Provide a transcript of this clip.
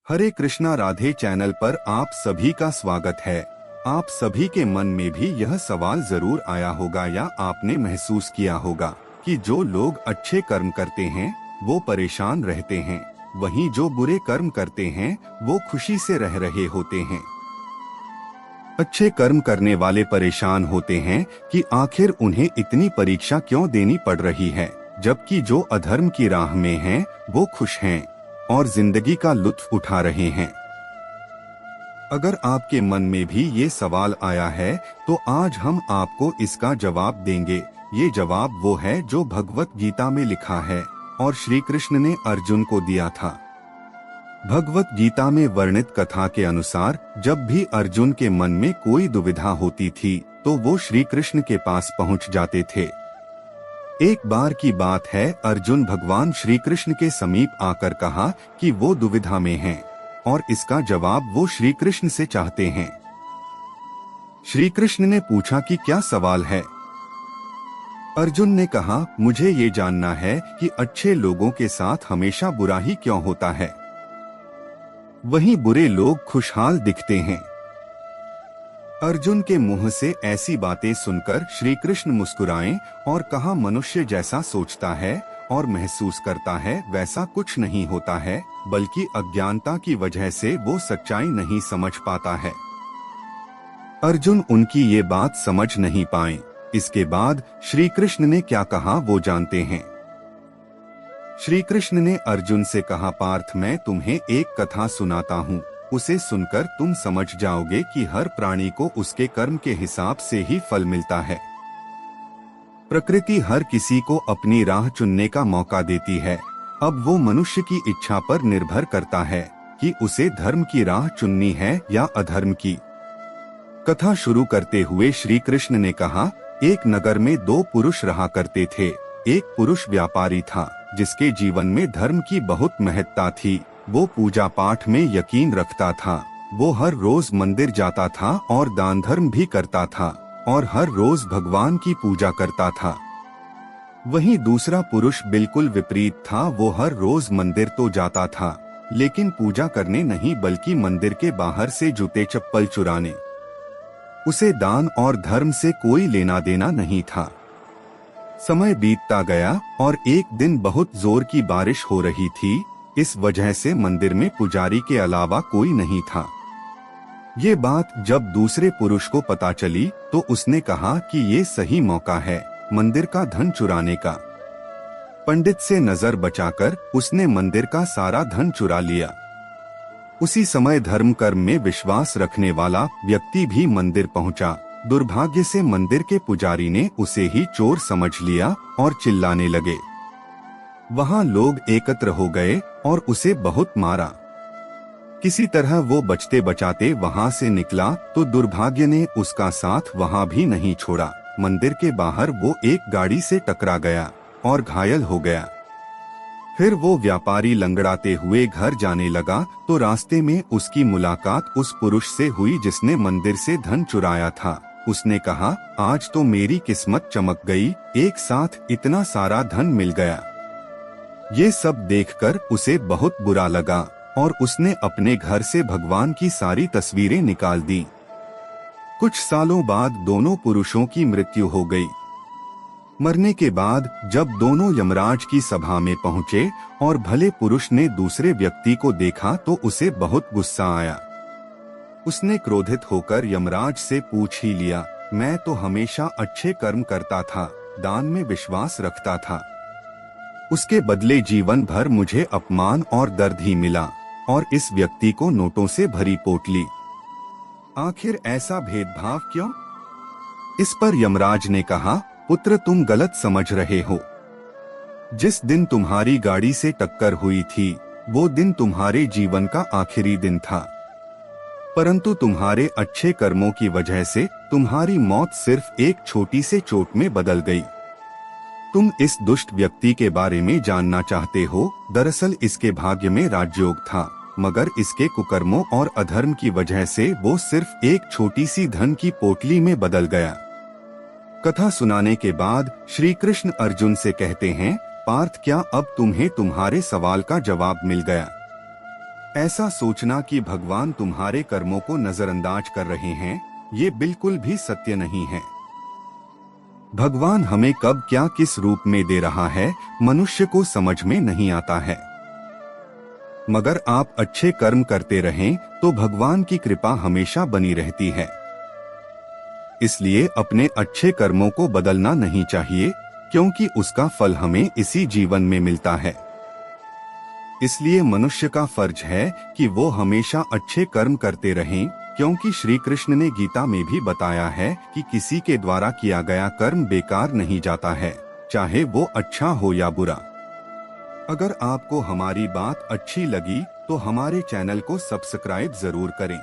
हरे Krishna Radhe channel पर आप सभी का स्वागत है। आप सभी के मन में भी यह सवाल जरूर आया होगा या आपने महसूस किया होगा कि जो लोग अच्छे कर्म करते हैं वो परेशान रहते हैं, वहीं जो बुरे कर्म करते हैं वो खुशी से रह रहे होते हैं। अच्छे कर्म करने वाले परेशान होते हैं कि आखिर उन्हें इतनी परीक्षा क्यों देनी पड़ रही है, जबकि जो अधर्म की राह में हैं वो खुश हैं और जिंदगी का लुत्फ उठा रहे हैं। अगर आपके मन में भी ये सवाल आया है तो आज हम आपको इसका जवाब देंगे। ये जवाब वो है जो भगवत गीता में लिखा है और श्री कृष्ण ने अर्जुन को दिया था। भगवत गीता में वर्णित कथा के अनुसार जब भी अर्जुन के मन में कोई दुविधा होती थी तो वो श्री कृष्ण के पास पहुंच जाते थे। एक बार की बात है, अर्जुन भगवान श्री कृष्ण के समीप आकर कहा कि वो दुविधा में हैं और इसका जवाब वो श्री कृष्ण से चाहते हैं। श्री कृष्ण ने पूछा कि क्या सवाल है। अर्जुन ने कहा, मुझे ये जानना है कि अच्छे लोगों के साथ हमेशा बुरा ही क्यों होता है, वहीं बुरे लोग खुशहाल दिखते हैं। अर्जुन के मुंह से ऐसी बातें सुनकर श्री कृष्ण मुस्कुराए और कहा, मनुष्य जैसा सोचता है और महसूस करता है वैसा कुछ नहीं होता है, बल्कि अज्ञानता की वजह से वो सच्चाई नहीं समझ पाता है। अर्जुन उनकी ये बात समझ नहीं पाए। इसके बाद श्री कृष्ण ने क्या कहा वो जानते हैं। श्री कृष्ण ने अर्जुन से कहा, पार्थ मैं तुम्हें एक कथा सुनाता हूँ, उसे सुनकर तुम समझ जाओगे कि हर प्राणी को उसके कर्म के हिसाब से ही फल मिलता है। प्रकृति हर किसी को अपनी राह चुनने का मौका देती है। अब वो मनुष्य की इच्छा पर निर्भर करता है कि उसे धर्म की राह चुननी है या अधर्म की। कथा शुरू करते हुए श्री कृष्ण ने कहा, एक नगर में दो पुरुष रहा करते थे। एक पुरुष व्यापारी था जिसके जीवन में धर्म की बहुत महत्ता थी। वो पूजा पाठ में यकीन रखता था। वो हर रोज मंदिर जाता था और दान धर्म भी करता था और हर रोज भगवान की पूजा करता था। वहीं दूसरा पुरुष बिल्कुल विपरीत था। वो हर रोज मंदिर तो जाता था लेकिन पूजा करने नहीं बल्कि मंदिर के बाहर से जूते चप्पल चुराने। उसे दान और धर्म से कोई लेना देना नहीं था। समय बीतता गया और एक दिन बहुत जोर की बारिश हो रही थी। इस वजह से मंदिर में पुजारी के अलावा कोई नहीं था। ये बात जब दूसरे पुरुष को पता चली तो उसने कहा कि ये सही मौका है मंदिर का धन चुराने का। पंडित से नजर बचाकर उसने मंदिर का सारा धन चुरा लिया। उसी समय धर्म कर्म में विश्वास रखने वाला व्यक्ति भी मंदिर पहुंचा। दुर्भाग्य से मंदिर के पुजारी ने उसे ही चोर समझ लिया और चिल्लाने लगे। वहां लोग एकत्र हो गए और उसे बहुत मारा। किसी तरह वो बचते बचाते वहां से निकला तो दुर्भाग्य ने उसका साथ वहां भी नहीं छोड़ा। मंदिर के बाहर वो एक गाड़ी से टकरा गया और घायल हो गया। फिर वो व्यापारी लंगड़ाते हुए घर जाने लगा तो रास्ते में उसकी मुलाकात उस पुरुष से हुई जिसने मंदिर से धन चुराया था। उसने कहा, आज तो मेरी किस्मत चमक गई, एक साथ इतना सारा धन मिल गया। ये सब देखकर उसे बहुत बुरा लगा और उसने अपने घर से भगवान की सारी तस्वीरें निकाल दी। कुछ सालों बाद दोनों पुरुषों की मृत्यु हो गई। मरने के बाद जब दोनों यमराज की सभा में पहुंचे और भले पुरुष ने दूसरे व्यक्ति को देखा तो उसे बहुत गुस्सा आया। उसने क्रोधित होकर यमराज से पूछ ही लिया, मैं तो हमेशा अच्छे कर्म करता था, दान में विश्वास रखता था, उसके बदले जीवन भर मुझे अपमान और दर्द ही मिला और इस व्यक्ति को नोटों से भरी पोटली। आखिर ऐसा भेदभाव क्यों? इस पर यमराज ने कहा, पुत्र तुम गलत समझ रहे हो। जिस दिन तुम्हारी गाड़ी से टक्कर हुई थी वो दिन तुम्हारे जीवन का आखिरी दिन था, परंतु तुम्हारे अच्छे कर्मों की वजह से तुम्हारी मौत सिर्फ एक छोटी से चोट में बदल गई। तुम इस दुष्ट व्यक्ति के बारे में जानना चाहते हो। दरअसल इसके भाग्य में राजयोग था, मगर इसके कुकर्मों और अधर्म की वजह से वो सिर्फ एक छोटी सी धन की पोटली में बदल गया। कथा सुनाने के बाद श्री कृष्ण अर्जुन से कहते हैं, पार्थ क्या अब तुम्हें तुम्हारे सवाल का जवाब मिल गया? ऐसा सोचना कि भगवान तुम्हारे कर्मों को नजरअंदाज कर रहे हैं, ये बिल्कुल भी सत्य नहीं है। भगवान हमें कब क्या किस रूप में दे रहा है, मनुष्य को समझ में नहीं आता है। मगर आप अच्छे कर्म करते रहें तो भगवान की कृपा हमेशा बनी रहती है। इसलिए अपने अच्छे कर्मों को बदलना नहीं चाहिए, क्योंकि उसका फल हमें इसी जीवन में मिलता है। इसलिए मनुष्य का फर्ज है कि वो हमेशा अच्छे कर्म करते रहें, क्योंकि श्री कृष्ण ने गीता में भी बताया है कि किसी के द्वारा किया गया कर्म बेकार नहीं जाता है, चाहे वो अच्छा हो या बुरा। अगर आपको हमारी बात अच्छी लगी तो हमारे चैनल को सब्सक्राइब जरूर करें।